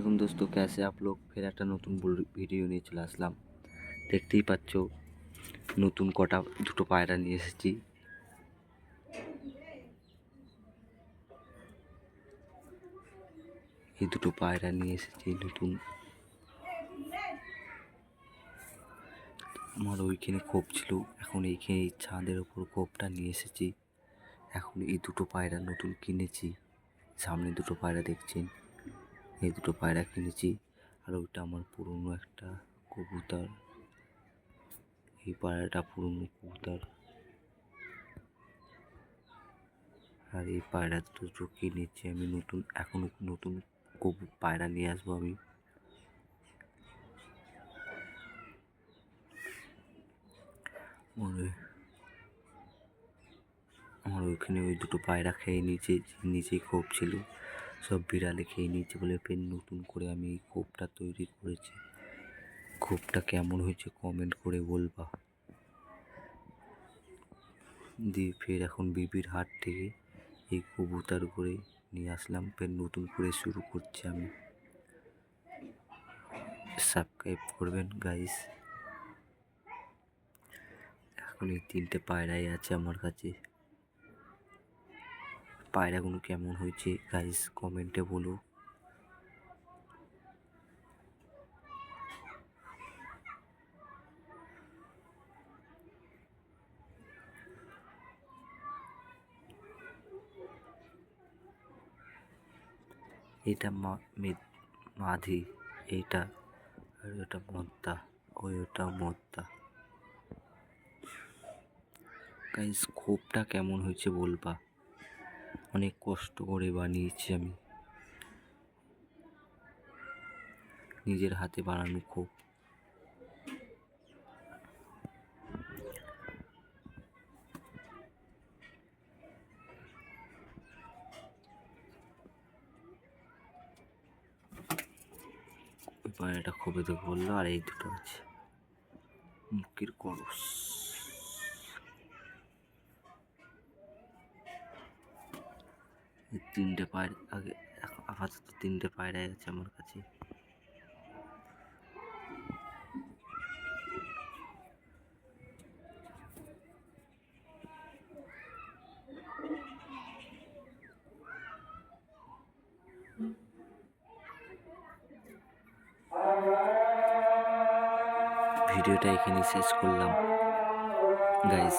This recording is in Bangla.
वालेकुम दोस्तों, कैसे आप लोग। फिर একটা নতুন ভিডিও নিয়ে চলে আসলাম। দেখতেই পাচ্ছ নতুন দুটো পায়রা নিয়ে এসেছি। এই দুটো পায়রা নিয়ে এসেছি নতুন। আমার ওইখানে খোপ ছিল, এখন এইখানে ছাদের ওপর খোপটা নিয়ে এসেছি। এখন এই দুটো পায়রা নতুন কিনেছি। সামনে দুটো পায়রা দেখছেন, এই দুটো পায়রা কিনেছি। আর ওইটা আমার পুরনো একটা কবুতর। এই পায়রাটা পুরনো কবুতর। আর এই পায়রা দুটো কিনেছি আমি নতুন। এখন নতুন পায়রা নিয়ে আসবো আমি। আমার ওইখানে ওই দুটো পায়রা খেয়ে নিয়েছে, নিচেই খোপ ছিল, সব বিড়ালে খেয়ে নিয়েছে বলে ফের নতুন করে আমি এই খোপটা তৈরি করেছি। খোপটা কেমন হয়েছে কমেন্ট করে বলবা। দিয়ে ফের এখন বিবির হাট থেকে এই কবুতর করে নিয়ে আসলাম, ফের নতুন করে শুরু করছি আমি। সাবস্ক্রাইব করবেন গাইস। এখন এই তিনটে পায়রাই আছে আমার কাছে। পায়রাগুলো কেমন হয়েছে গাইস কমেন্টে বলো। এটা মাধি, এইটা আর ওটা মদ্দা, ওটা মদ্দা। গাইস খোপটা কেমন হয়েছে বলবা। অনেক কষ্ট করে বানিয়েছি আমি, নিজের হাতে বানানো খোপ। ওই পায়রাটা খোপে তো বললো, আর এই দুটো আছে মুখের করস। এই তিনটে পায়রা আগে, আপাতত তিনটে পায়রাই আছে আমার কাছে। ভিডিওটা এখানে শেষ করলাম গাইস।